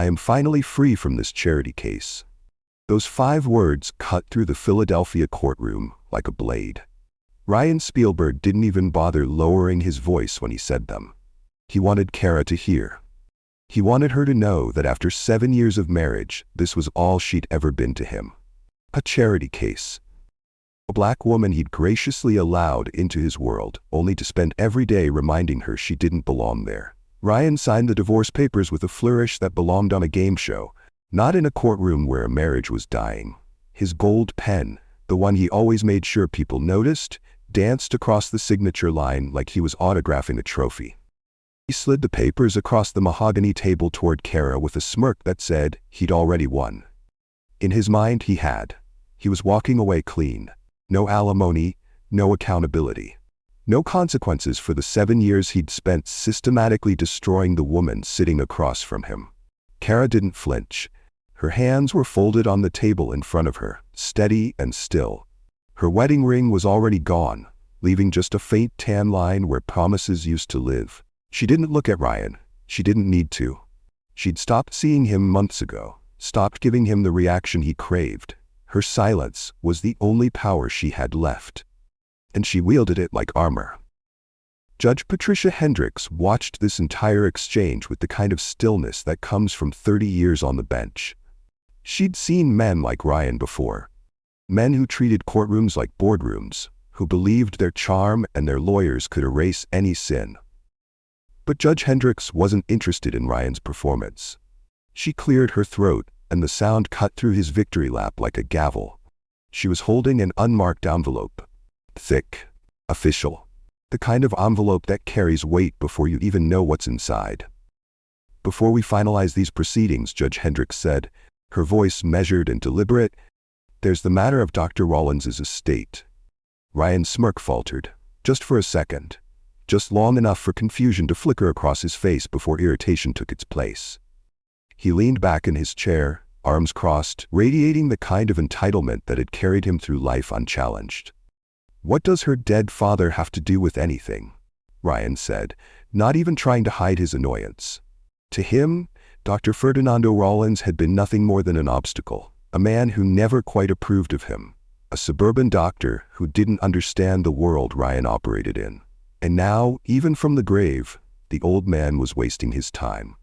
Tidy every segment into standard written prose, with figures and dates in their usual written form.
I am finally free from this charity case." Those 5 words cut through the Philadelphia courtroom like a blade. Ryan Spielberg didn't even bother lowering his voice when he said them. He wanted Kara to hear. He wanted her to know that after 7 years of marriage, this was all she'd ever been to him. A charity case. A black woman he'd graciously allowed into his world, only to spend every day reminding her she didn't belong there. Ryan signed the divorce papers with a flourish that belonged on a game show, not in a courtroom where a marriage was dying. His gold pen, the one he always made sure people noticed, danced across the signature line like he was autographing a trophy. He slid the papers across the mahogany table toward Kara with a smirk that said he'd already won. In his mind, he had. He was walking away clean. No alimony, no accountability. No consequences for the 7 years he'd spent systematically destroying the woman sitting across from him. Kara didn't flinch. Her hands were folded on the table in front of her, steady and still. Her wedding ring was already gone, leaving just a faint tan line where promises used to live. She didn't look at Ryan. She didn't need to. She'd stopped seeing him months ago, stopped giving him the reaction he craved. Her silence was the only power she had left, and she wielded it like armor. Judge Patricia Hendricks watched this entire exchange with the kind of stillness that comes from 30 years on the bench. She'd seen men like Ryan before. Men who treated courtrooms like boardrooms, who believed their charm and their lawyers could erase any sin. But Judge Hendricks wasn't interested in Ryan's performance. She cleared her throat, and the sound cut through his victory lap like a gavel. She was holding an unmarked envelope. Thick. Official. The kind of envelope that carries weight before you even know what's inside. "Before we finalize these proceedings," Judge Hendricks said, her voice measured and deliberate, "there's the matter of Dr. Rawlins's estate." Ryan's smirk faltered, just for a second, just long enough for confusion to flicker across his face before irritation took its place. He leaned back in his chair, arms crossed, radiating the kind of entitlement that had carried him through life unchallenged. "What does her dead father have to do with anything?" Ryan said, not even trying to hide his annoyance. To him, Dr. Ferdinando Rawlins had been nothing more than an obstacle, a man who never quite approved of him, a suburban doctor who didn't understand the world Ryan operated in. And now, even from the grave, the old man was wasting his time.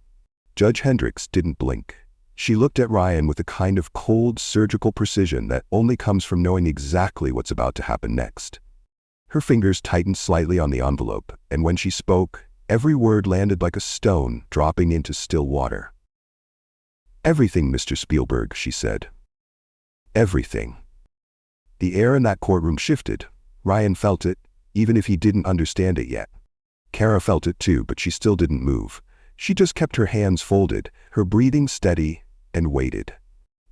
Judge Hendricks didn't blink. She looked at Ryan with a kind of cold, surgical precision that only comes from knowing exactly what's about to happen next. Her fingers tightened slightly on the envelope, and when she spoke, every word landed like a stone dropping into still water. "Everything, Mr. Spielberg," she said. "Everything." The air in that courtroom shifted. Ryan felt it, even if he didn't understand it yet. Kara felt it too, but she still didn't move. She just kept her hands folded, her breathing steady, and waited.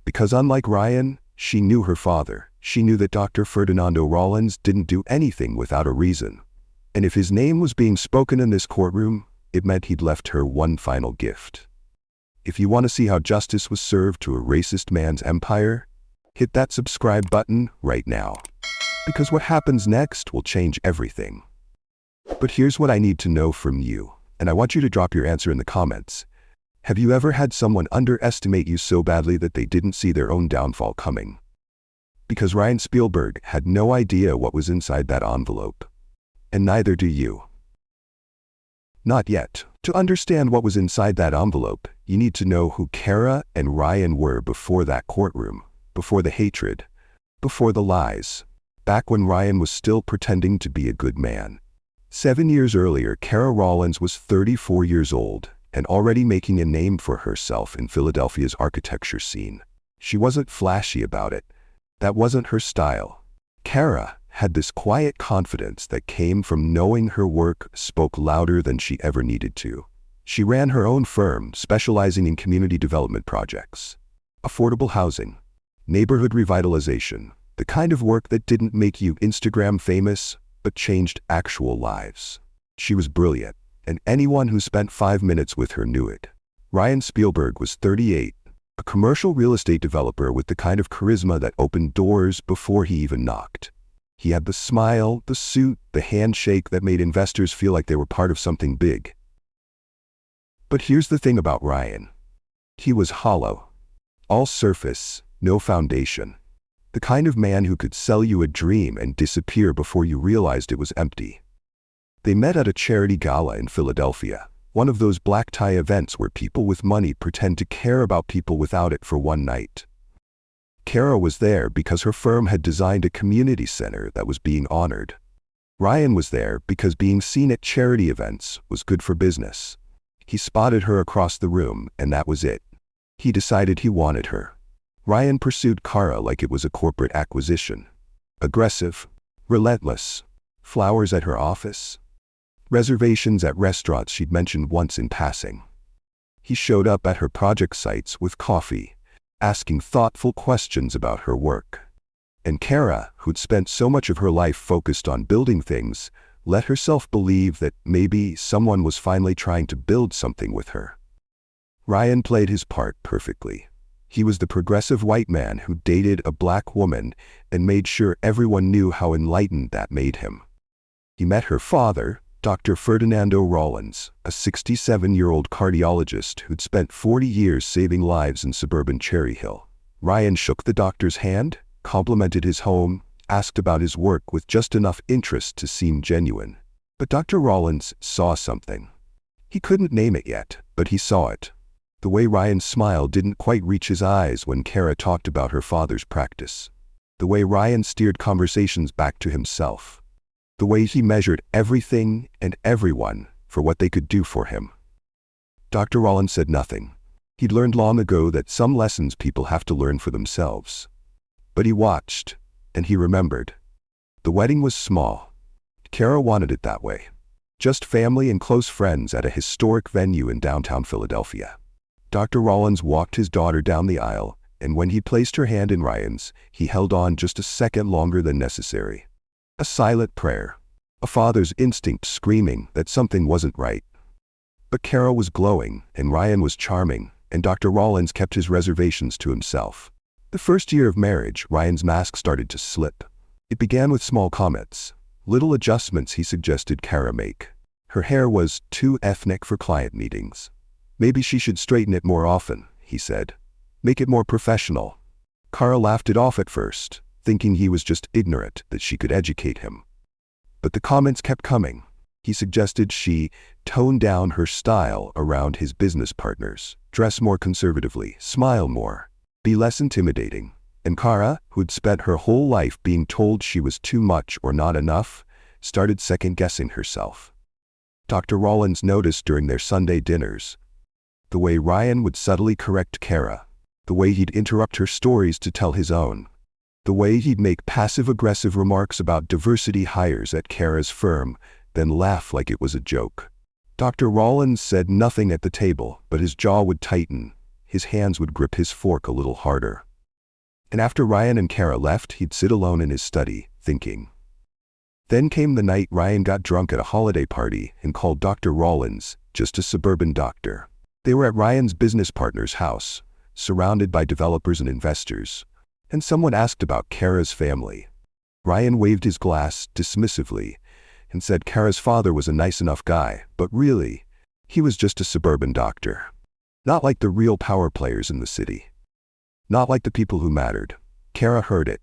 Because unlike Ryan, she knew her father. She knew that Dr. Ferdinando Rawlins didn't do anything without a reason. And if his name was being spoken in this courtroom, it meant he'd left her one final gift. If you want to see how justice was served to a racist man's empire, hit that subscribe button right now. Because what happens next will change everything. But here's what I need to know from you, and I want you to drop your answer in the comments. Have you ever had someone underestimate you so badly that they didn't see their own downfall coming? Because Ryan Spielberg had no idea what was inside that envelope. And neither do you. Not yet. To understand what was inside that envelope, you need to know who Kara and Ryan were before that courtroom, before the hatred, before the lies, back when Ryan was still pretending to be a good man. 7 years earlier, Kara Rawlins was 34 years old and already making a name for herself in Philadelphia's architecture scene. She wasn't flashy about it. That wasn't her style. Kara had this quiet confidence that came from knowing her work spoke louder than she ever needed to. She ran her own firm, specializing in community development projects, affordable housing, neighborhood revitalization, the kind of work that didn't make you Instagram famous, but changed actual lives. She was brilliant, and anyone who spent 5 minutes with her knew it. Ryan Spielberg was 38, a commercial real estate developer with the kind of charisma that opened doors before he even knocked. He had the smile, the suit, the handshake that made investors feel like they were part of something big. But here's the thing about Ryan. He was hollow. All surface, no foundation. The kind of man who could sell you a dream and disappear before you realized it was empty. They met at a charity gala in Philadelphia, one of those black tie events where people with money pretend to care about people without it for one night. Kara was there because her firm had designed a community center that was being honored. Ryan was there because being seen at charity events was good for business. He spotted her across the room, and that was it. He decided he wanted her. Ryan pursued Kara like it was a corporate acquisition. Aggressive, relentless, flowers at her office, reservations at restaurants she'd mentioned once in passing. He showed up at her project sites with coffee, asking thoughtful questions about her work. And Kara, who'd spent so much of her life focused on building things, let herself believe that maybe someone was finally trying to build something with her. Ryan played his part perfectly. He was the progressive white man who dated a black woman and made sure everyone knew how enlightened that made him. He met her father, Dr. Ferdinando Rollins, a 67-year-old cardiologist who'd spent 40 years saving lives in suburban Cherry Hill. Ryan shook the doctor's hand, complimented his home, asked about his work with just enough interest to seem genuine. But Dr. Rollins saw something. He couldn't name it yet, but he saw it. The way Ryan's smile didn't quite reach his eyes when Kara talked about her father's practice. The way Ryan steered conversations back to himself. The way he measured everything and everyone for what they could do for him. Dr. Rollins said nothing. He'd learned long ago that some lessons people have to learn for themselves. But he watched, and he remembered. The wedding was small. Kara wanted it that way. Just family and close friends at a historic venue in downtown Philadelphia. Dr. Rollins walked his daughter down the aisle, and when he placed her hand in Ryan's, he held on just a second longer than necessary. A silent prayer. A father's instinct screaming that something wasn't right. But Kara was glowing, and Ryan was charming, and Dr. Rollins kept his reservations to himself. The first year of marriage, Ryan's mask started to slip. It began with small comments, little adjustments he suggested Kara make. Her hair was too ethnic for client meetings. Maybe she should straighten it more often, he said. Make it more professional. Kara laughed it off at first, thinking he was just ignorant that she could educate him. But the comments kept coming. He suggested she tone down her style around his business partners, dress more conservatively, smile more, be less intimidating. And Kara, who'd spent her whole life being told she was too much or not enough, started second-guessing herself. Dr. Rollins noticed during their Sunday dinners the way Ryan would subtly correct Kara, the way he'd interrupt her stories to tell his own, the way he'd make passive-aggressive remarks about diversity hires at Kara's firm, then laugh like it was a joke. Dr. Rollins said nothing at the table, but his jaw would tighten, his hands would grip his fork a little harder. And after Ryan and Kara left, he'd sit alone in his study, thinking. Then came the night Ryan got drunk at a holiday party and called Dr. Rollins just a suburban doctor. They were at Ryan's business partner's house, surrounded by developers and investors, and someone asked about Kara's family. Ryan waved his glass dismissively and said Kara's father was a nice enough guy, but really, he was just a suburban doctor. Not like the real power players in the city. Not like the people who mattered. Kara heard it.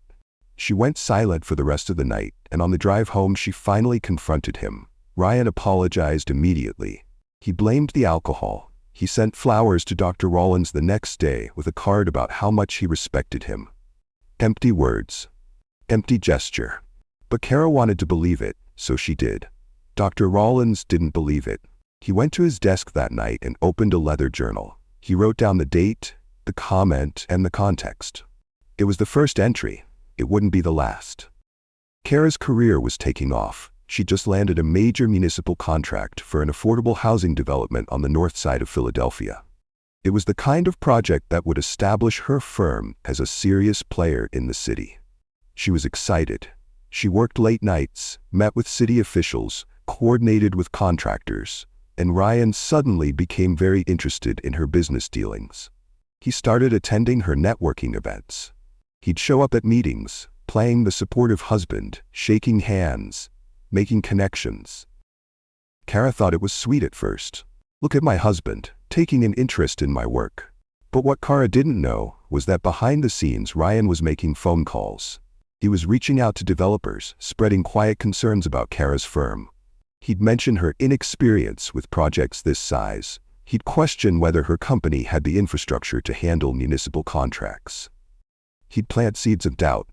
She went silent for the rest of the night, and on the drive home she finally confronted him. Ryan apologized immediately. He blamed the alcohol. He sent flowers to Dr. Rollins the next day with a card about how much he respected him. Empty words. Empty gesture. But Kara wanted to believe it, so she did. Dr. Rollins didn't believe it. He went to his desk that night and opened a leather journal. He wrote down the date, the comment, and the context. It was the first entry. It wouldn't be the last. Kara's career was taking off. She just landed a major municipal contract for an affordable housing development on the north side of Philadelphia. It was the kind of project that would establish her firm as a serious player in the city. She was excited. She worked late nights, met with city officials, coordinated with contractors, and Ryan suddenly became very interested in her business dealings. He started attending her networking events. He'd show up at meetings, playing the supportive husband, shaking hands, making connections. Kara thought it was sweet at first. Look at my husband, taking an interest in my work. But what Kara didn't know was that behind the scenes Ryan was making phone calls. He was reaching out to developers, spreading quiet concerns about Kara's firm. He'd mention her inexperience with projects this size. He'd question whether her company had the infrastructure to handle municipal contracts. He'd plant seeds of doubt.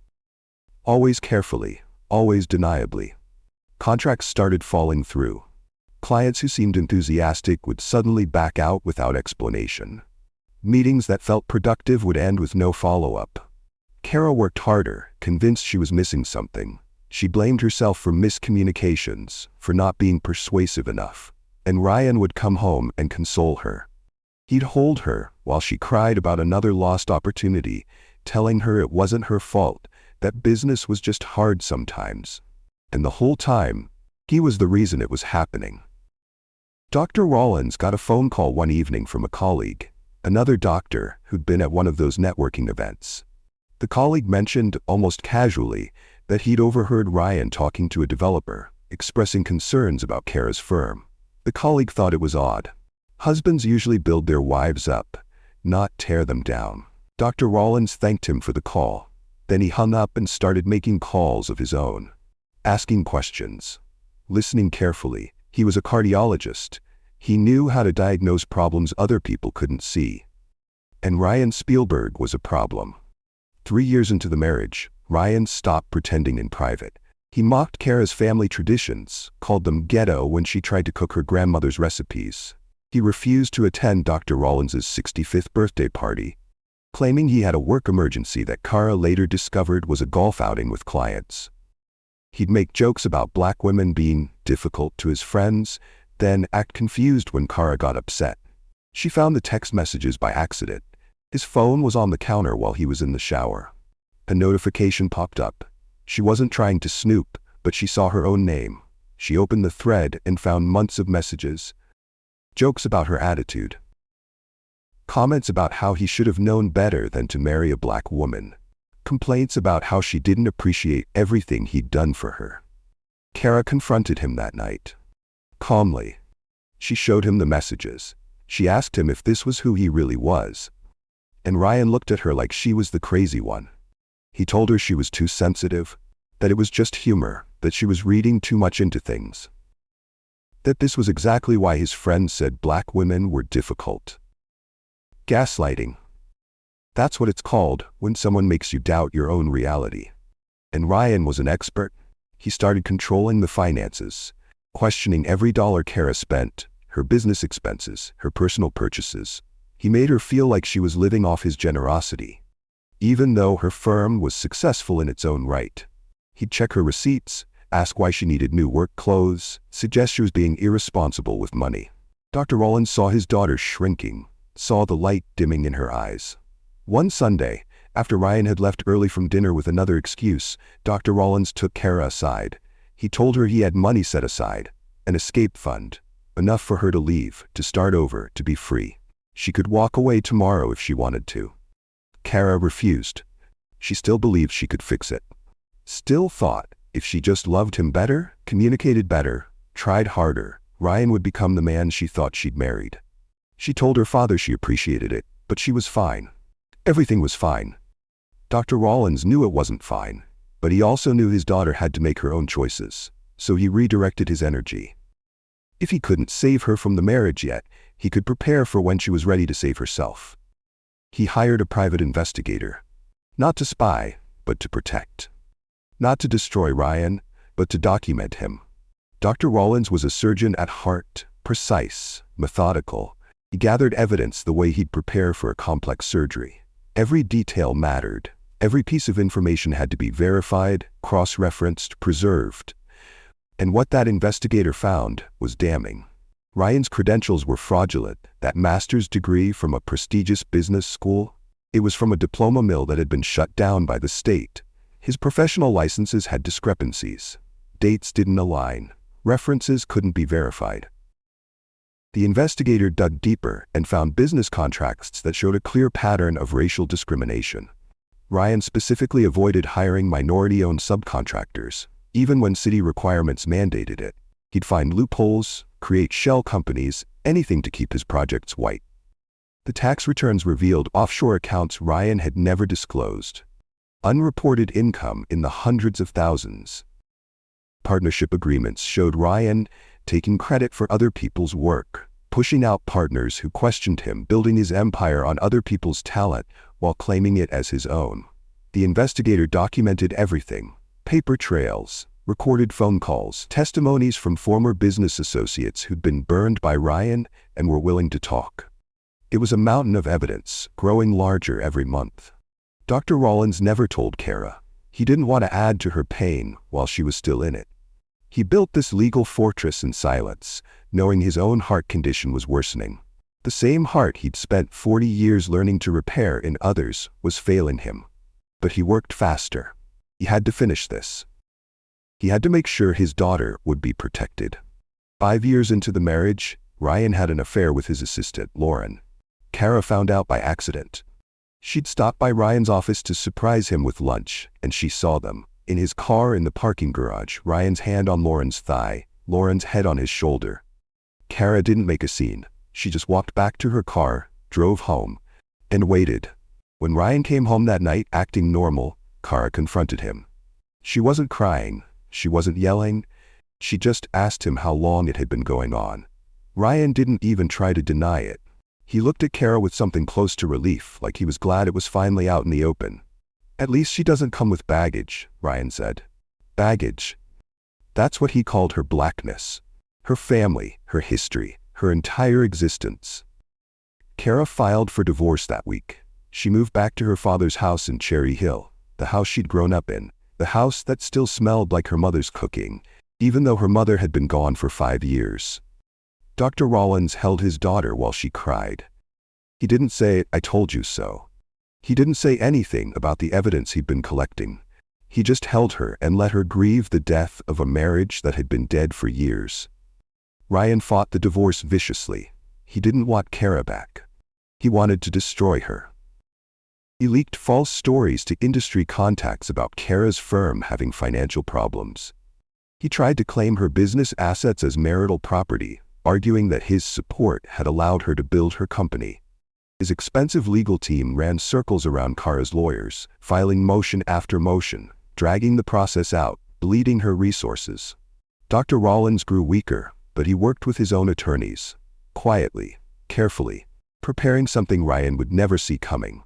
Always carefully, always deniably. Contracts started falling through. Clients who seemed enthusiastic would suddenly back out without explanation. Meetings that felt productive would end with no follow-up. Kara worked harder, convinced she was missing something. She blamed herself for miscommunications, for not being persuasive enough. And Ryan would come home and console her. He'd hold her while she cried about another lost opportunity, telling her it wasn't her fault, that business was just hard sometimes. And the whole time, he was the reason it was happening. Dr. Rollins got a phone call one evening from a colleague, another doctor who'd been at one of those networking events. The colleague mentioned, almost casually, that he'd overheard Ryan talking to a developer, expressing concerns about Kara's firm. The colleague thought it was odd. Husbands usually build their wives up, not tear them down. Dr. Rollins thanked him for the call. Then he hung up and started making calls of his own, asking questions, listening carefully. He was a cardiologist. He knew how to diagnose problems other people couldn't see. And Ryan Spielberg was a problem. 3 years into the marriage, Ryan stopped pretending in private. He mocked Kara's family traditions, called them ghetto when she tried to cook her grandmother's recipes. He refused to attend Dr. Rollins's 65th birthday party, claiming he had a work emergency that Kara later discovered was a golf outing with clients. He'd make jokes about black women being difficult to his friends, then act confused when Kara got upset. She found the text messages by accident. His phone was on the counter while he was in the shower. A notification popped up. She wasn't trying to snoop, but she saw her own name. She opened the thread and found months of messages. Jokes about her attitude. Comments about how he should have known better than to marry a black woman. Complaints about how she didn't appreciate everything he'd done for her. Kara confronted him that night. Calmly. She showed him the messages. She asked him if this was who he really was. And Ryan looked at her like she was the crazy one. He told her she was too sensitive, that it was just humor, that she was reading too much into things. That this was exactly why his friends said black women were difficult. Gaslighting. That's what it's called when someone makes you doubt your own reality. And Ryan was an expert. He started controlling the finances, questioning every dollar Kara spent, her business expenses, her personal purchases. He made her feel like she was living off his generosity, even though her firm was successful in its own right. He'd check her receipts, ask why she needed new work clothes, suggest she was being irresponsible with money. Dr. Rollins saw his daughter shrinking, saw the light dimming in her eyes. One Sunday, after Ryan had left early from dinner with another excuse, Dr. Rollins took Kara aside. He told her he had money set aside, an escape fund, enough for her to leave, to start over, to be free. She could walk away tomorrow if she wanted to. Kara refused. She still believed she could fix it. Still thought, if she just loved him better, communicated better, tried harder, Ryan would become the man she thought she'd married. She told her father she appreciated it, but she was fine. Everything was fine. Dr. Rollins knew it wasn't fine, but he also knew his daughter had to make her own choices, so he redirected his energy. If he couldn't save her from the marriage yet, he could prepare for when she was ready to save herself. He hired a private investigator. Not to spy, but to protect. Not to destroy Ryan, but to document him. Dr. Rollins was a surgeon at heart, precise, methodical. He gathered evidence the way he'd prepare for a complex surgery. Every detail mattered. Every piece of information had to be verified, cross-referenced, preserved. And what that investigator found was damning. Ryan's credentials were fraudulent. That master's degree from a prestigious business school, it was from a diploma mill that had been shut down by the state. His professional licenses had discrepancies. Dates didn't align. References couldn't be verified. The investigator dug deeper and found business contracts that showed a clear pattern of racial discrimination. Ryan specifically avoided hiring minority-owned subcontractors, even when city requirements mandated it. He'd find loopholes, create shell companies, anything to keep his projects white. The tax returns revealed offshore accounts Ryan had never disclosed. Unreported income in the hundreds of thousands. Partnership agreements showed Ryan taking credit for other people's work, pushing out partners who questioned him, building his empire on other people's talent while claiming it as his own. The investigator documented everything: paper trails, recorded phone calls, testimonies from former business associates who'd been burned by Ryan and were willing to talk. It was a mountain of evidence, growing larger every month. Dr. Rollins never told Kara. He didn't want to add to her pain while she was still in it. He built this legal fortress in silence, knowing his own heart condition was worsening. The same heart he'd spent 40 years learning to repair in others was failing him. But he worked faster. He had to finish this. He had to make sure his daughter would be protected. 5 years into the marriage, Ryan had an affair with his assistant, Lauren. Kara found out by accident. She'd stopped by Ryan's office to surprise him with lunch, and she saw them. In his car in the parking garage, Ryan's hand on Lauren's thigh, Lauren's head on his shoulder. Kara didn't make a scene. She just walked back to her car, drove home, and waited. When Ryan came home that night acting normal, Kara confronted him. She wasn't crying. She wasn't yelling. She just asked him how long it had been going on. Ryan didn't even try to deny it. He looked at Kara with something close to relief, like he was glad it was finally out in the open. "At least she doesn't come with baggage," Ryan said. Baggage. That's what he called her blackness. Her family, her history, her entire existence. Kara filed for divorce that week. She moved back to her father's house in Cherry Hill, the house she'd grown up in, the house that still smelled like her mother's cooking, even though her mother had been gone for 5 years. Dr. Rollins held his daughter while she cried. He didn't say, "I told you so." He didn't say anything about the evidence he'd been collecting. He just held her and let her grieve the death of a marriage that had been dead for years. Ryan fought the divorce viciously. He didn't want Kara back. He wanted to destroy her. He leaked false stories to industry contacts about Kara's firm having financial problems. He tried to claim her business assets as marital property, arguing that his support had allowed her to build her company. His expensive legal team ran circles around Kara's lawyers, filing motion after motion, dragging the process out, bleeding her resources. Dr. Rollins grew weaker, but he worked with his own attorneys, quietly, carefully, preparing something Ryan would never see coming.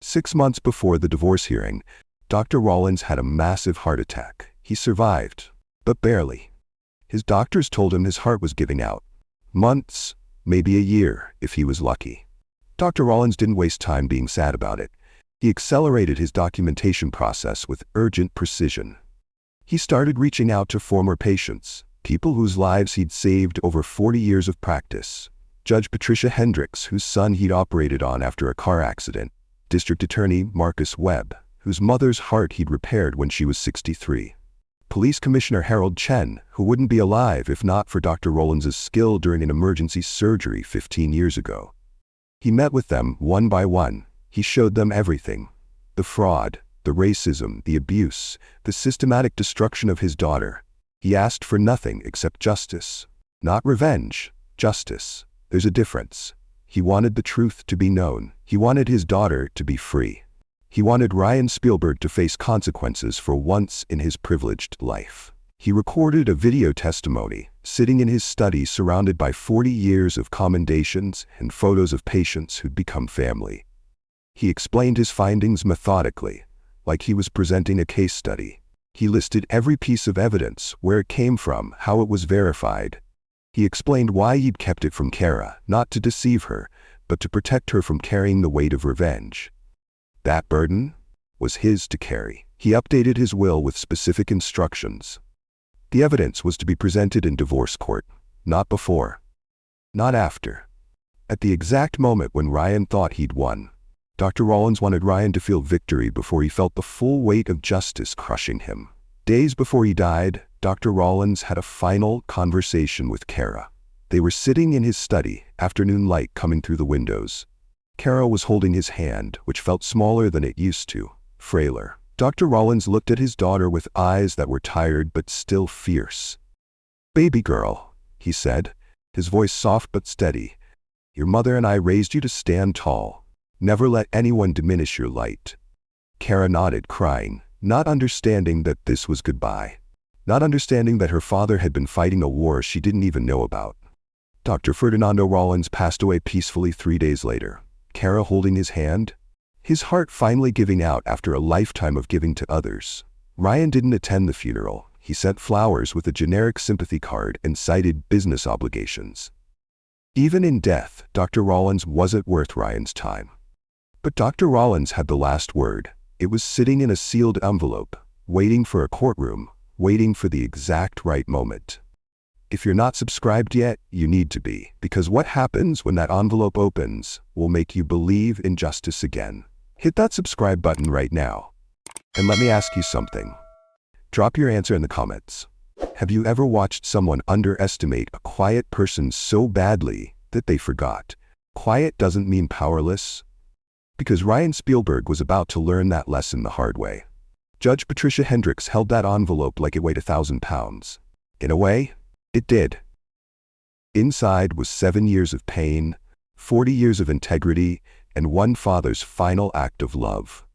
6 months before the divorce hearing, Dr. Rollins had a massive heart attack. He survived, but barely. His doctors told him his heart was giving out. Months, maybe a year, if he was lucky. Dr. Rollins didn't waste time being sad about it. He accelerated his documentation process with urgent precision. He started reaching out to former patients, people whose lives he'd saved over 40 years of practice. Judge Patricia Hendricks, whose son he'd operated on after a car accident. District Attorney Marcus Webb, whose mother's heart he'd repaired when she was 63. Police Commissioner Harold Chen, who wouldn't be alive if not for Dr. Rollins' skill during an emergency surgery 15 years ago. He met with them one by one. He showed them everything. The fraud, the racism, the abuse, the systematic destruction of his daughter. He asked for nothing except justice. Not revenge, justice. There's a difference. He wanted the truth to be known. He wanted his daughter to be free. He wanted Ryan Spielberg to face consequences for once in his privileged life. He recorded a video testimony, sitting in his study surrounded by 40 years of commendations and photos of patients who'd become family. He explained his findings methodically, like he was presenting a case study. He listed every piece of evidence, where it came from, how it was verified. He explained why he'd kept it from Kara, not to deceive her, but to protect her from carrying the weight of revenge. That burden was his to carry. He updated his will with specific instructions. The evidence was to be presented in divorce court, not before, not after. At the exact moment when Ryan thought he'd won, Dr. Rollins wanted Ryan to feel victory before he felt the full weight of justice crushing him. Days before he died, Dr. Rollins had a final conversation with Kara. They were sitting in his study, afternoon light coming through the windows. Kara was holding his hand, which felt smaller than it used to, frailer. Dr. Rollins looked at his daughter with eyes that were tired but still fierce. "Baby girl," he said, his voice soft but steady. Your mother and I raised you to stand tall. Never let anyone diminish your light. Kara nodded, crying, not understanding that this was goodbye. Not understanding that her father had been fighting a war she didn't even know about. Dr. Ferdinando Rollins passed away peacefully 3 days later, Kara holding his hand, his heart finally giving out after a lifetime of giving to others. Ryan didn't attend the funeral. He sent flowers with a generic sympathy card and cited business obligations. Even in death, Dr. Rollins wasn't worth Ryan's time. But Dr. Rollins had the last word. It was sitting in a sealed envelope, waiting for a courtroom, waiting for the exact right moment. If you're not subscribed yet, you need to be, because what happens when that envelope opens will make you believe in justice again. Hit that subscribe button right now. And let me ask you something. Drop your answer in the comments. Have you ever watched someone underestimate a quiet person so badly that they forgot? Quiet doesn't mean powerless. Because Ryan Spielberg was about to learn that lesson the hard way. Judge Patricia Hendricks held that envelope like it weighed 1,000 pounds. In a way, it did. Inside was 7 years of pain, 40 years of integrity, and one father's final act of love.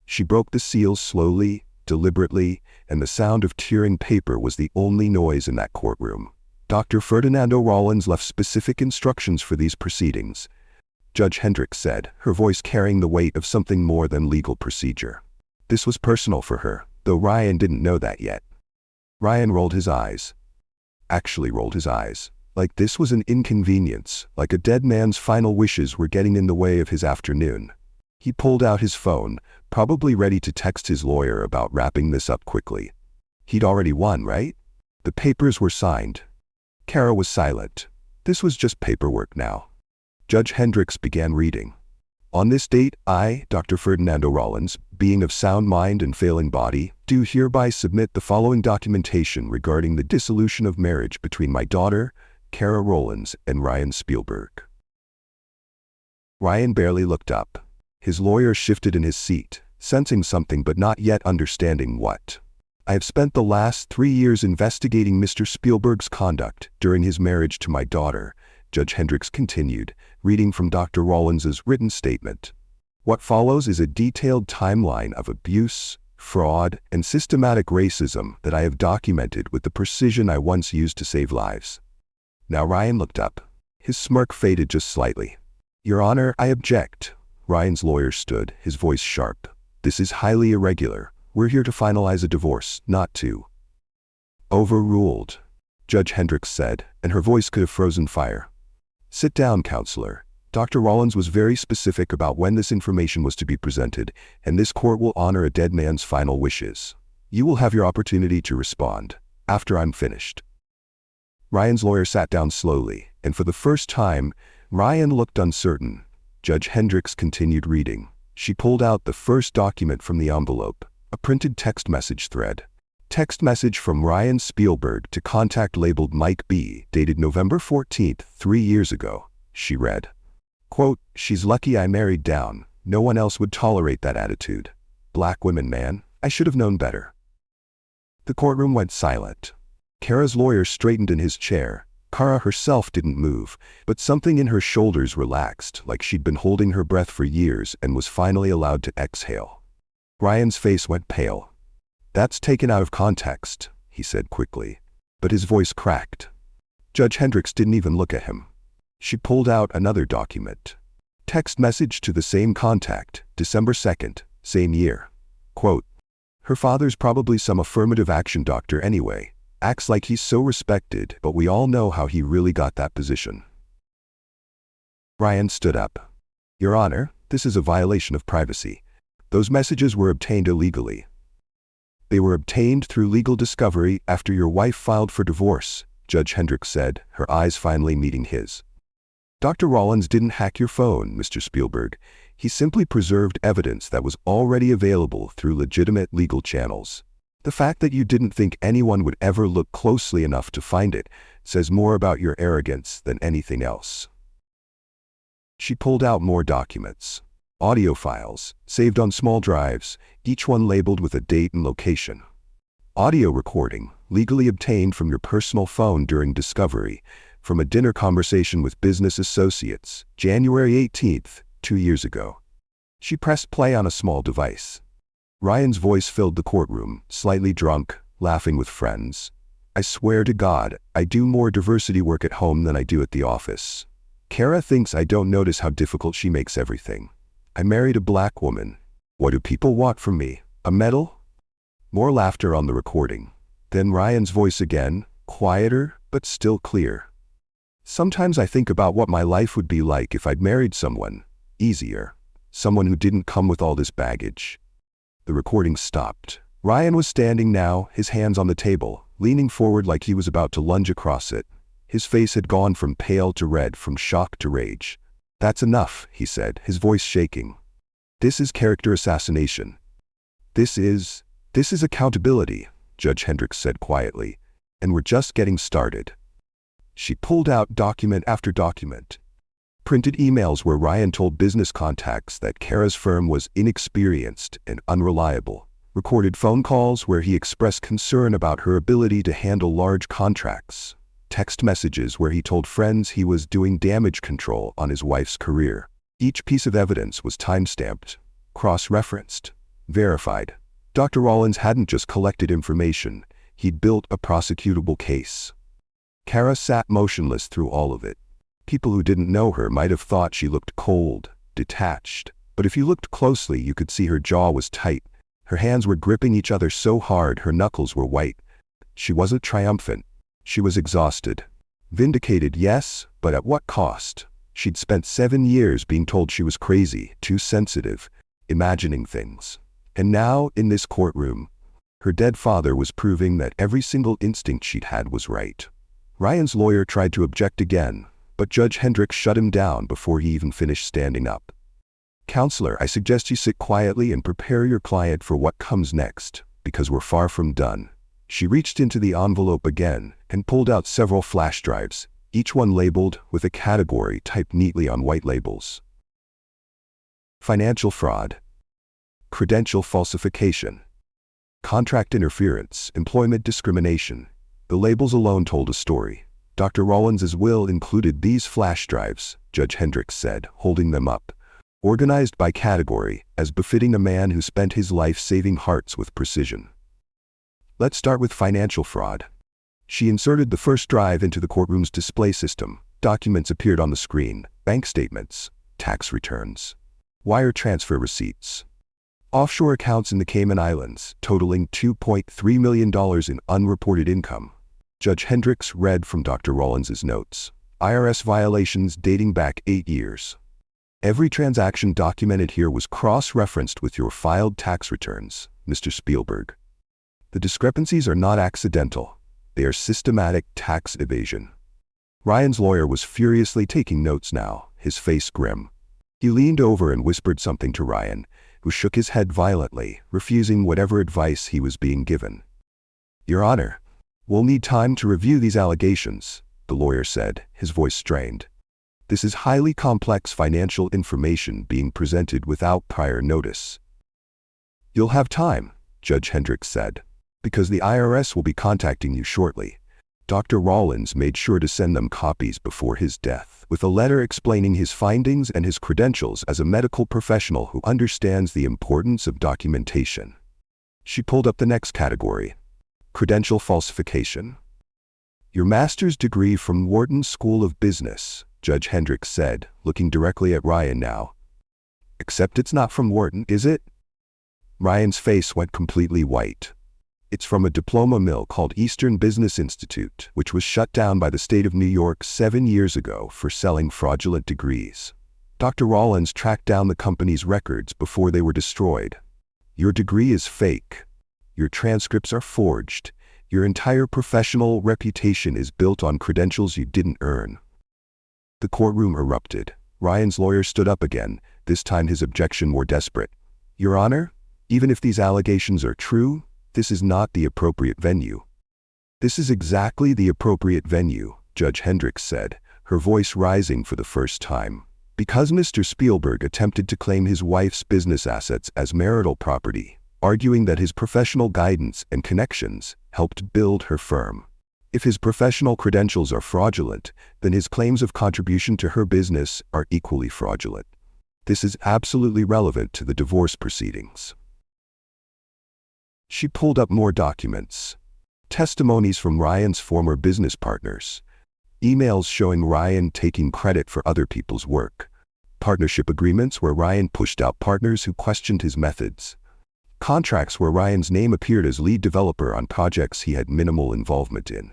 She broke the seals slowly, deliberately, and the sound of tearing paper was the only noise in that courtroom. Dr. Ferdinando Rollins left specific instructions for these proceedings, Judge Hendricks said, her voice carrying the weight of something more than legal procedure. This was personal for her, though Ryan didn't know that yet. Ryan rolled his eyes. Actually rolled his eyes. Like this was an inconvenience, like a dead man's final wishes were getting in the way of his afternoon. He pulled out his phone, probably ready to text his lawyer about wrapping this up quickly. He'd already won, right? The papers were signed. Kara was silent. This was just paperwork now. Judge Hendricks began reading. On this date, I, Dr. Ferdinando Rollins, being of sound mind and failing body, do hereby submit the following documentation regarding the dissolution of marriage between my daughter, Kara Rollins, and Ryan Spielberg. Ryan barely looked up. His lawyer shifted in his seat, sensing something but not yet understanding what. I have spent the last 3 years investigating Mr. Spielberg's conduct during his marriage to my daughter, Judge Hendricks continued, reading from Dr. Rollins's written statement. What follows is a detailed timeline of abuse, fraud, and systematic racism that I have documented with the precision I once used to save lives. Now Ryan looked up. His smirk faded just slightly. Your Honor, I object. Ryan's lawyer stood, his voice sharp. This is highly irregular. We're here to finalize a divorce, not to. Overruled, Judge Hendricks said, and her voice could have frozen fire. Sit down, counselor. Dr. Rollins was very specific about when this information was to be presented, and this court will honor a dead man's final wishes. You will have your opportunity to respond, after I'm finished. Ryan's lawyer sat down slowly, and for the first time, Ryan looked uncertain. Judge Hendricks continued reading. She pulled out the first document from the envelope, a printed text message thread. Text message from Ryan Spielberg to contact labeled Mike B, dated November 14th, 3 years ago. She read, quote, she's lucky I married down. No one else would tolerate that attitude. Black women, man. I should have known better. The courtroom went silent. Kara's lawyer straightened in his chair. Kara herself didn't move, but something in her shoulders relaxed, like she'd been holding her breath for years and was finally allowed to exhale. Ryan's face went pale. That's taken out of context, he said quickly, but his voice cracked. Judge Hendricks didn't even look at him. She pulled out another document. Text message to the same contact, December 2nd, same year. Quote, her father's probably some affirmative action doctor anyway. Acts like he's so respected, but we all know how he really got that position. Ryan stood up. Your Honor, this is a violation of privacy. Those messages were obtained illegally. They were obtained through legal discovery after your wife filed for divorce, Judge Hendricks said, her eyes finally meeting his. Dr. Rollins didn't hack your phone, Mr. Spielberg. He simply preserved evidence that was already available through legitimate legal channels. The fact that you didn't think anyone would ever look closely enough to find it says more about your arrogance than anything else. She pulled out more documents. Audio files, saved on small drives, each one labeled with a date and location. Audio recording, legally obtained from your personal phone during discovery, from a dinner conversation with business associates, January 18th, 2 years ago. She pressed play on a small device. Ryan's voice filled the courtroom, slightly drunk, laughing with friends. I swear to God, I do more diversity work at home than I do at the office. Kara thinks I don't notice how difficult she makes everything. I married a black woman. What do people want from me? A medal? More laughter on the recording. Then Ryan's voice again, quieter, but still clear. Sometimes I think about what my life would be like if I'd married someone easier. Someone who didn't come with all this baggage. The recording stopped. Ryan was standing now, his hands on the table, leaning forward like he was about to lunge across it. His face had gone from pale to red, from shock to rage. That's enough, he said, his voice shaking. This is character assassination. This is accountability, Judge Hendricks said quietly, and we're just getting started. She pulled out document after document. Printed emails where Ryan told business contacts that Kara's firm was inexperienced and unreliable. Recorded phone calls where he expressed concern about her ability to handle large contracts. Text messages where he told friends he was doing damage control on his wife's career. Each piece of evidence was time-stamped, cross-referenced, verified. Dr. Rollins hadn't just collected information, he'd built a prosecutable case. Kara sat motionless through all of it. People who didn't know her might have thought she looked cold, detached, but if you looked closely you could see her jaw was tight. Her hands were gripping each other so hard her knuckles were white. She wasn't triumphant. She was exhausted. Vindicated, yes, but at what cost? She'd spent 7 years being told she was crazy, too sensitive, imagining things. And now, in this courtroom, her dead father was proving that every single instinct she'd had was right. Ryan's lawyer tried to object again, but Judge Hendricks shut him down before he even finished standing up. Counselor, I suggest you sit quietly and prepare your client for what comes next, because we're far from done. She reached into the envelope again and pulled out several flash drives, each one labeled with a category typed neatly on white labels. Financial fraud, credential falsification, contract interference, employment discrimination. The labels alone told a story. Dr. Rollins's will included these flash drives, Judge Hendricks said, holding them up, organized by category, as befitting a man who spent his life saving hearts with precision. Let's start with financial fraud. She inserted the first drive into the courtroom's display system. Documents appeared on the screen: bank statements, tax returns, wire transfer receipts, offshore accounts in the Cayman Islands, totaling $2.3 million in unreported income. Judge Hendricks read from Dr. Rollins's notes. IRS violations dating back 8 years. Every transaction documented here was cross-referenced with your filed tax returns, Mr. Spielberg. The discrepancies are not accidental. They are systematic tax evasion. Ryan's lawyer was furiously taking notes now, his face grim. He leaned over and whispered something to Ryan, who shook his head violently, refusing whatever advice he was being given. Your Honor, we'll need time to review these allegations, the lawyer said, his voice strained. This is highly complex financial information being presented without prior notice. You'll have time, Judge Hendricks said, because the IRS will be contacting you shortly. Dr. Rollins made sure to send them copies before his death, with a letter explaining his findings and his credentials as a medical professional who understands the importance of documentation. She pulled up the next category: credential falsification. Your master's degree from Wharton School of Business, Judge Hendricks said, looking directly at Ryan now. Except it's not from Wharton, is it? Ryan's face went completely white. It's from a diploma mill called Eastern Business Institute, which was shut down by the state of New York 7 years ago for selling fraudulent degrees. Dr. Rollins tracked down the company's records before they were destroyed. Your degree is fake. Your transcripts are forged. Your entire professional reputation is built on credentials you didn't earn. The courtroom erupted. Ryan's lawyer stood up again, this time his objection more desperate. Your Honor, even if these allegations are true, this is not the appropriate venue. This is exactly the appropriate venue, Judge Hendricks said, her voice rising for the first time. Because Mr. Spielberg attempted to claim his wife's business assets as marital property, arguing that his professional guidance and connections helped build her firm. If his professional credentials are fraudulent, then his claims of contribution to her business are equally fraudulent. This is absolutely relevant to the divorce proceedings. She pulled up more documents. Testimonies from Ryan's former business partners. Emails showing Ryan taking credit for other people's work. Partnership agreements where Ryan pushed out partners who questioned his methods. Contracts where Ryan's name appeared as lead developer on projects he had minimal involvement in.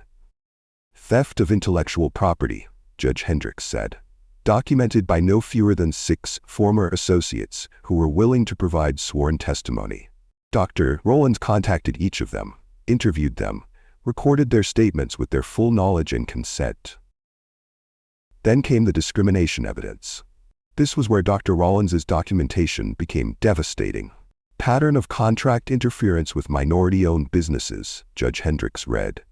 Theft of intellectual property, Judge Hendricks said, documented by no fewer than 6 former associates who were willing to provide sworn testimony. Dr. Rollins contacted each of them, interviewed them, recorded their statements with their full knowledge and consent. Then came the discrimination evidence. This was where Dr. Rollins's documentation became devastating. Pattern of contract interference with minority-owned businesses, Judge Hendricks read.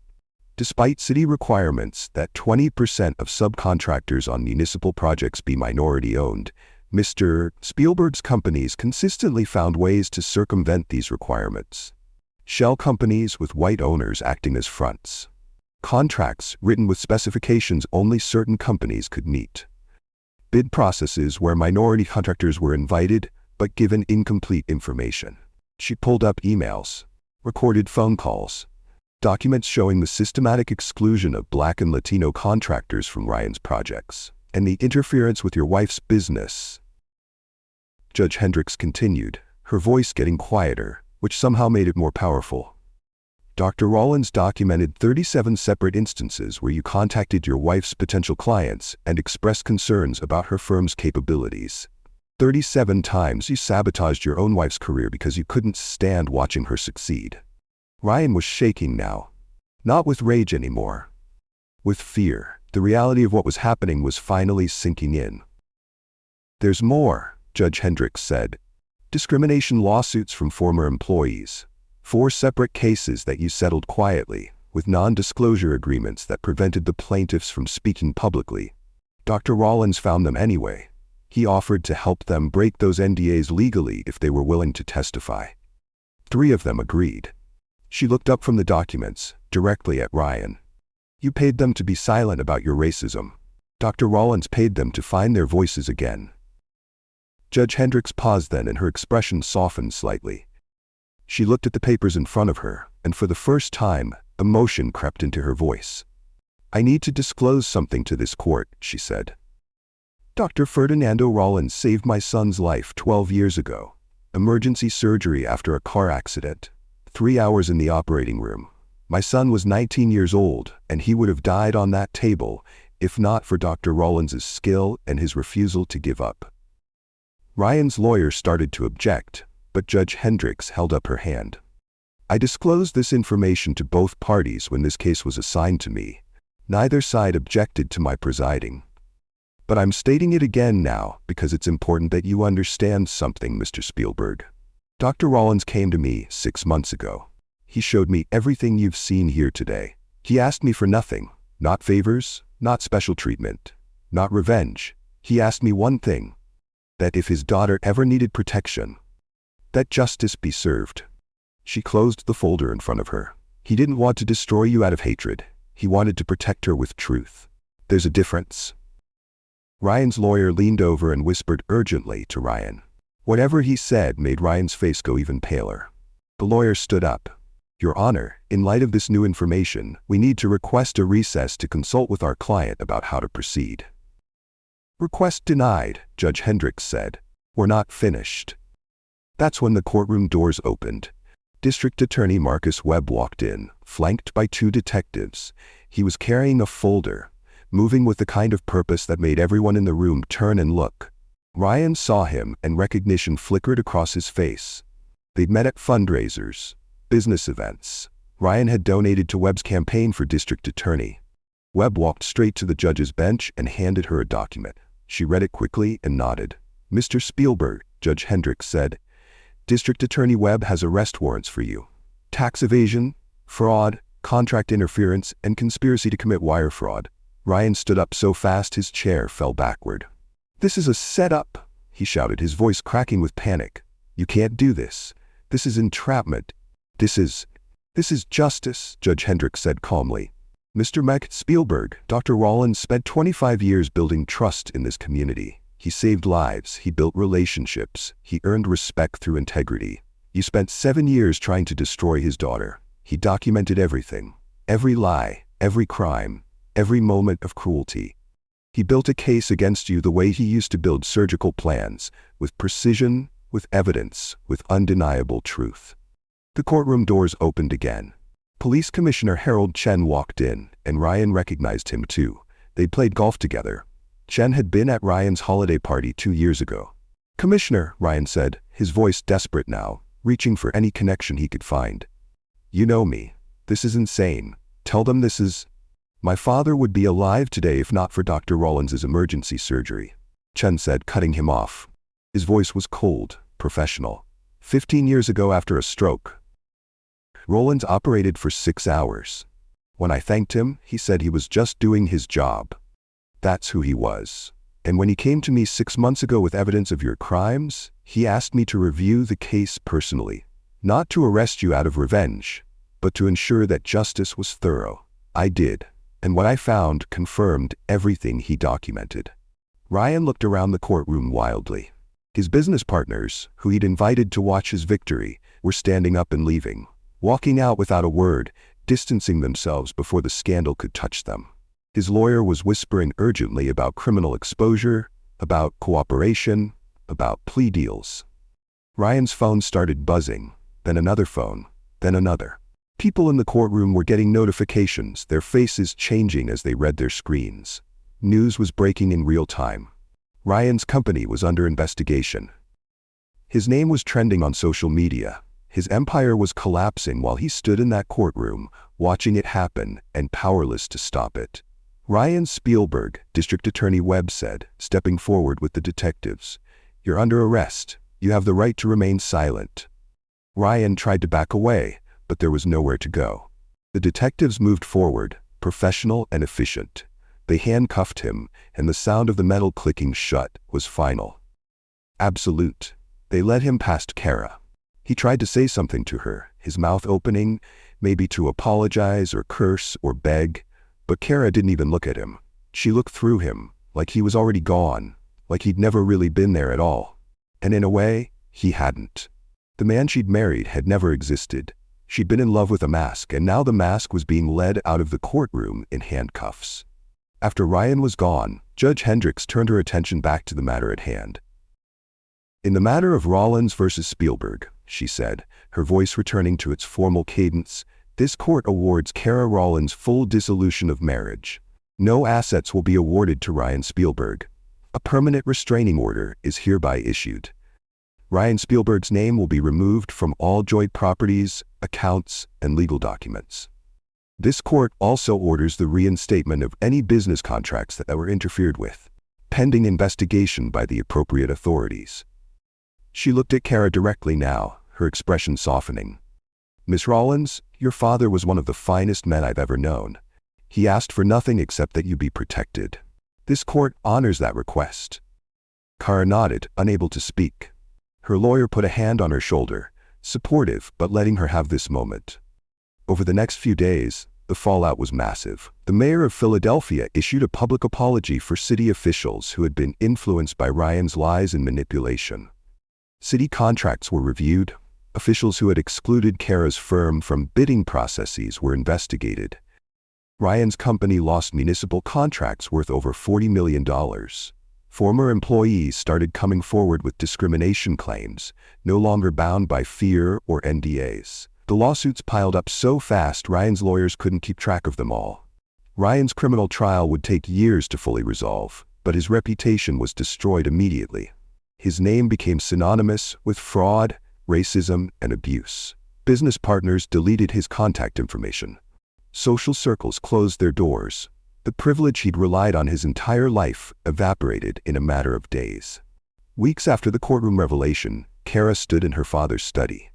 Despite city requirements that 20% of subcontractors on municipal projects be minority-owned, Mr. Spielberg's companies consistently found ways to circumvent these requirements. Shell companies with white owners acting as fronts. Contracts written with specifications only certain companies could meet. Bid processes where minority contractors were invited but given incomplete information. She pulled up emails, recorded phone calls, documents showing the systematic exclusion of Black and Latino contractors from Ryan's projects, and the interference with your wife's business. Judge Hendricks continued, her voice getting quieter, which somehow made it more powerful. Dr. Rollins documented 37 separate instances where you contacted your wife's potential clients and expressed concerns about her firm's capabilities. 37 times you sabotaged your own wife's career because you couldn't stand watching her succeed. Ryan was shaking now. Not with rage anymore. With fear. The reality of what was happening was finally sinking in. There's more, Judge Hendricks said. Discrimination lawsuits from former employees. 4 separate cases that you settled quietly, with non-disclosure agreements that prevented the plaintiffs from speaking publicly. Dr. Rollins found them anyway. He offered to help them break those NDAs legally if they were willing to testify. 3 of them agreed. She looked up from the documents, directly at Ryan. You paid them to be silent about your racism. Dr. Rollins paid them to find their voices again. Judge Hendricks paused then and her expression softened slightly. She looked at the papers in front of her, and for the first time, emotion crept into her voice. I need to disclose something to this court, she said. Dr. Ferdinando Rollins saved my son's life 12 years ago. Emergency surgery after a car accident. 3 hours in the operating room. My son was 19 years old, and he would have died on that table if not for Dr. Rollins's skill and his refusal to give up. Ryan's lawyer started to object, but Judge Hendricks held up her hand. I disclosed this information to both parties when this case was assigned to me. Neither side objected to my presiding. But I'm stating it again now because it's important that you understand something, Mr. Spielberg. Dr. Rollins came to me 6 months ago. He showed me everything you've seen here today. He asked me for nothing, not favors, not special treatment, not revenge. He asked me one thing, that if his daughter ever needed protection, that justice be served. She closed the folder in front of her. He didn't want to destroy you out of hatred. He wanted to protect her with truth. There's a difference. Ryan's lawyer leaned over and whispered urgently to Ryan. Whatever he said made Ryan's face go even paler. The lawyer stood up. Your Honor, in light of this new information, we need to request a recess to consult with our client about how to proceed. Request denied, Judge Hendricks said. We're not finished. That's when the courtroom doors opened. District Attorney Marcus Webb walked in, flanked by 2 detectives. He was carrying a folder, moving with the kind of purpose that made everyone in the room turn and look. Ryan saw him and recognition flickered across his face. They'd met at fundraisers, business events. Ryan had donated to Webb's campaign for district attorney. Webb walked straight to the judge's bench and handed her a document. She read it quickly and nodded. Mr. Spielberg, Judge Hendricks said, District Attorney Webb has arrest warrants for you. Tax evasion, fraud, contract interference, and conspiracy to commit wire fraud. Ryan stood up so fast his chair fell backward. This is a setup, he shouted, his voice cracking with panic. You can't do this. This is entrapment. This is justice, Judge Hendricks said calmly. Mr. Mac Spielberg, Dr. Rollins spent 25 years building trust in this community. He saved lives, he built relationships, he earned respect through integrity. You spent 7 years trying to destroy his daughter. He documented everything, every lie, every crime, every moment of cruelty. He built a case against you the way he used to build surgical plans, with precision, with evidence, with undeniable truth. The courtroom doors opened again. Police Commissioner Harold Chen walked in, and Ryan recognized him too. They'd played golf together. Chen had been at Ryan's holiday party 2 years ago. "Commissioner," Ryan said, his voice desperate now, reaching for any connection he could find. "You know me. This is insane. Tell them this is—" "My father would be alive today if not for Dr. Rollins' emergency surgery," Chen said, cutting him off. His voice was cold, professional. 15 years ago after a stroke, Rollins operated for 6 hours. When I thanked him, he said he was just doing his job. That's who he was. And when he came to me 6 months ago with evidence of your crimes, he asked me to review the case personally. Not to arrest you out of revenge, but to ensure that justice was thorough. I did. And what I found confirmed everything he documented. Ryan looked around the courtroom wildly. His business partners, who he'd invited to watch his victory, were standing up and leaving, walking out without a word, distancing themselves before the scandal could touch them. His lawyer was whispering urgently about criminal exposure, about cooperation, about plea deals. Ryan's phone started buzzing, then another phone, then another. People in the courtroom were getting notifications, their faces changing as they read their screens. News was breaking in real time. Ryan's company was under investigation. His name was trending on social media. His empire was collapsing while he stood in that courtroom, watching it happen and powerless to stop it. Ryan Spielberg, District Attorney Webb said, stepping forward with the detectives. "You're under arrest. You have the right to remain silent." Ryan tried to back away, but there was nowhere to go. The detectives moved forward, professional and efficient. They handcuffed him, and the sound of the metal clicking shut was final. Absolute. They led him past Kara. He tried to say something to her, his mouth opening, maybe to apologize or curse or beg, but Kara didn't even look at him. She looked through him, like he was already gone, like he'd never really been there at all. And in a way, he hadn't. The man she'd married had never existed. She'd been in love with a mask, and now the mask was being led out of the courtroom in handcuffs. After Ryan was gone, Judge Hendricks turned her attention back to the matter at hand. "In the matter of Rollins versus Spielberg," she said, her voice returning to its formal cadence, "this court awards Kara Rollins full dissolution of marriage. No assets will be awarded to Ryan Spielberg. A permanent restraining order is hereby issued. Ryan Spielberg's name will be removed from all joint properties, accounts, and legal documents. This court also orders the reinstatement of any business contracts that were interfered with, pending investigation by the appropriate authorities." She looked at Kara directly now, her expression softening. "Miss Rollins, your father was one of the finest men I've ever known. He asked for nothing except that you be protected. This court honors that request." Kara nodded, unable to speak. Her lawyer put a hand on her shoulder, supportive but letting her have this moment. Over the next few days, the fallout was massive. The mayor of Philadelphia issued a public apology for city officials who had been influenced by Ryan's lies and manipulation. City contracts were reviewed. Officials who had excluded Kara's firm from bidding processes were investigated. Ryan's company lost municipal contracts worth over $40 million. Former employees started coming forward with discrimination claims, no longer bound by fear or NDAs. The lawsuits piled up so fast Ryan's lawyers couldn't keep track of them all. Ryan's criminal trial would take years to fully resolve, but his reputation was destroyed immediately. His name became synonymous with fraud, racism, and abuse. Business partners deleted his contact information. Social circles closed their doors. The privilege he'd relied on his entire life evaporated in a matter of days. Weeks after the courtroom revelation, Kara stood in her father's study.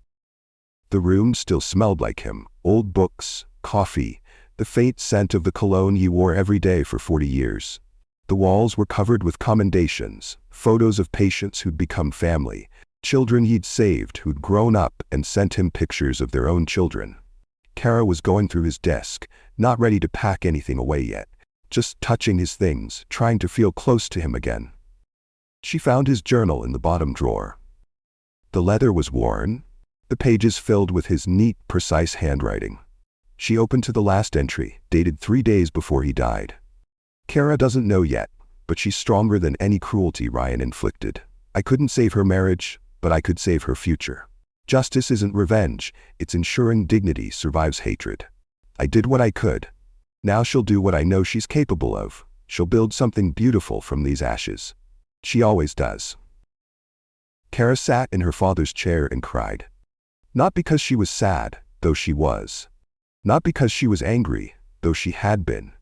The room still smelled like him, old books, coffee, the faint scent of the cologne he wore every day for 40 years. The walls were covered with commendations, photos of patients who'd become family, children he'd saved who'd grown up and sent him pictures of their own children. Kara was going through his desk, not ready to pack anything away yet, just touching his things, trying to feel close to him again. She found his journal in the bottom drawer. The leather was worn, the pages filled with his neat, precise handwriting. She opened to the last entry, dated 3 days before he died. Kara doesn't know yet, but she's stronger than any cruelty Ryan inflicted. I couldn't save her marriage, but I could save her future. Justice isn't revenge, it's ensuring dignity survives hatred. I did what I could. Now she'll do what I know she's capable of. She'll build something beautiful from these ashes. She always does. Kara sat in her father's chair and cried. Not because she was sad, though she was. Not because she was angry, though she had been.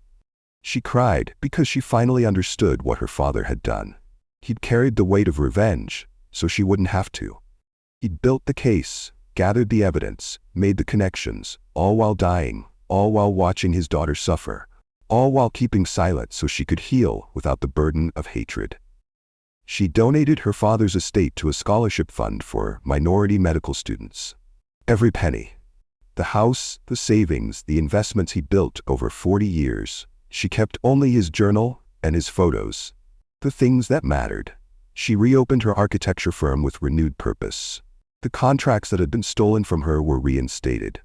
She cried because she finally understood what her father had done. He'd carried the weight of revenge, so she wouldn't have to. He'd built the case, gathered the evidence, made the connections, all while dying, all while watching his daughter suffer, all while keeping silent so she could heal without the burden of hatred. She donated her father's estate to a scholarship fund for minority medical students. Every penny. The house, the savings, the investments he built over 40 years. She kept only his journal and his photos. The things that mattered. She reopened her architecture firm with renewed purpose. The contracts that had been stolen from her were reinstated.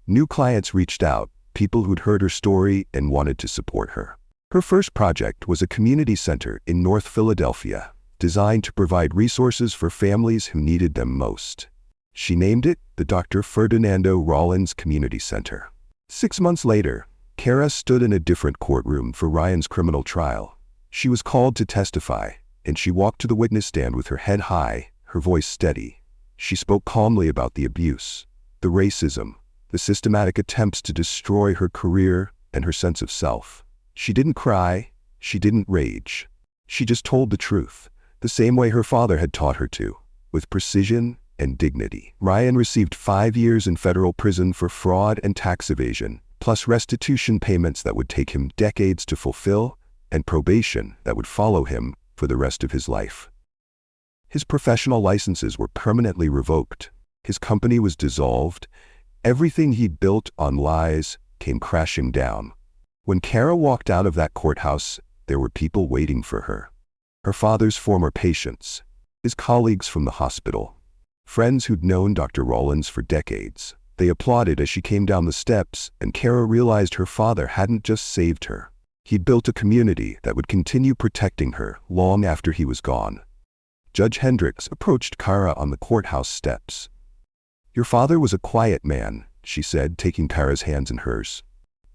New clients reached out, people who'd heard her story and wanted to support her. Her first project was a community center in North Philadelphia, designed to provide resources for families who needed them most. She named it the Dr. Ferdinando Rollins Community Center. 6 months later, Kara stood in a different courtroom for Ryan's criminal trial. She was called to testify, and she walked to the witness stand with her head high, her voice steady. She spoke calmly about the abuse, the racism, the systematic attempts to destroy her career and her sense of self. She didn't cry, she didn't rage. She just told the truth, the same way her father had taught her to, with precision and dignity. Ryan received 5 years in federal prison for fraud and tax evasion, plus restitution payments that would take him decades to fulfill, and probation that would follow him for the rest of his life. His professional licenses were permanently revoked. His company was dissolved. Everything he'd built on lies came crashing down. When Kara walked out of that courthouse, there were people waiting for her. Her father's former patients, his colleagues from the hospital, friends who'd known Dr. Rollins for decades. They applauded as she came down the steps, and Kara realized her father hadn't just saved her. He'd built a community that would continue protecting her long after he was gone. Judge Hendricks approached Kara on the courthouse steps. "Your father was a quiet man," she said, taking Kara's hands in hers.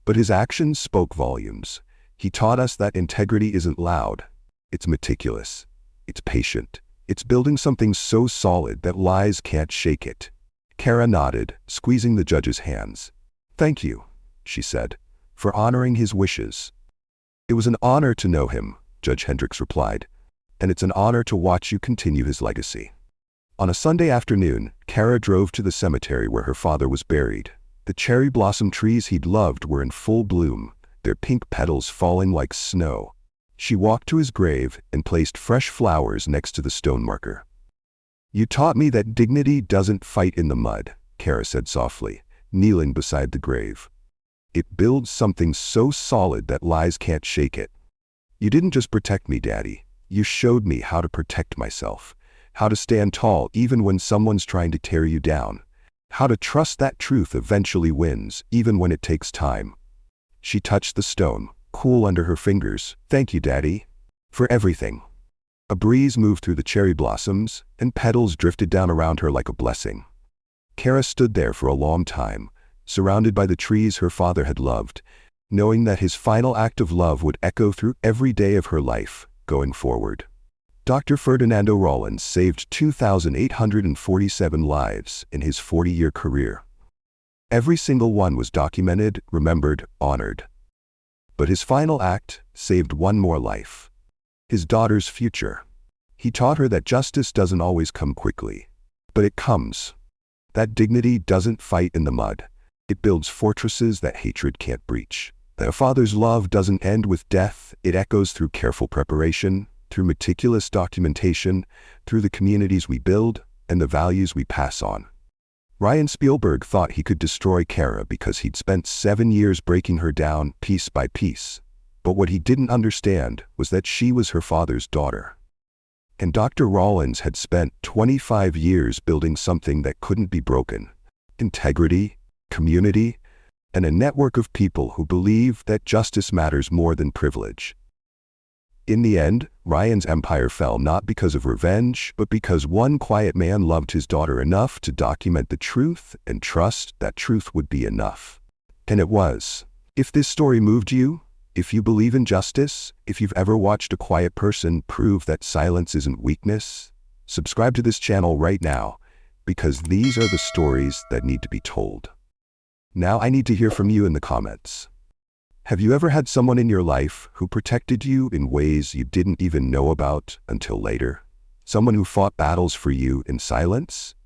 "But his actions spoke volumes. He taught us that integrity isn't loud. It's meticulous. It's patient. It's building something so solid that lies can't shake it." Kara nodded, squeezing the judge's hands. "Thank you," she said, "for honoring his wishes." "It was an honor to know him," Judge Hendricks replied, "and it's an honor to watch you continue his legacy." On a Sunday afternoon, Kara drove to the cemetery where her father was buried. The cherry blossom trees he'd loved were in full bloom, their pink petals falling like snow. She walked to his grave and placed fresh flowers next to the stone marker. "You taught me that dignity doesn't fight in the mud," Kara said softly, kneeling beside the grave. "It builds something so solid that lies can't shake it. You didn't just protect me, Daddy. You showed me how to protect myself, how to stand tall even when someone's trying to tear you down, how to trust that truth eventually wins, even when it takes time." She touched the stone, cool under her fingers. "Thank you, Daddy, for everything." A breeze moved through the cherry blossoms, and petals drifted down around her like a blessing. Kara stood there for a long time, surrounded by the trees her father had loved, knowing that his final act of love would echo through every day of her life, going forward. Dr. Ferdinando Rollins saved 2,847 lives in his 40-year career. Every single one was documented, remembered, honored. But his final act saved one more life. His daughter's future. He taught her that justice doesn't always come quickly, but it comes. That dignity doesn't fight in the mud. It builds fortresses that hatred can't breach. That a father's love doesn't end with death. It echoes through careful preparation, through meticulous documentation, through the communities we build and the values we pass on. Ryan Spielberg thought he could destroy Kara because he'd spent 7 years breaking her down piece by piece. But what he didn't understand was that she was her father's daughter. And Dr. Rollins had spent 25 years building something that couldn't be broken: integrity, community, and a network of people who believe that justice matters more than privilege. In the end, Ryan's empire fell not because of revenge, but because one quiet man loved his daughter enough to document the truth and trust that truth would be enough. And it was. If this story moved you, if you believe in justice, if you've ever watched a quiet person prove that silence isn't weakness, subscribe to this channel right now, because these are the stories that need to be told. Now I need to hear from you in the comments. Have you ever had someone in your life who protected you in ways you didn't even know about until later? Someone who fought battles for you in silence?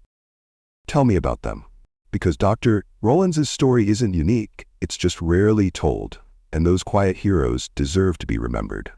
Tell me about them. Because Dr. Rollins' story isn't unique, it's just rarely told. And those quiet heroes deserve to be remembered.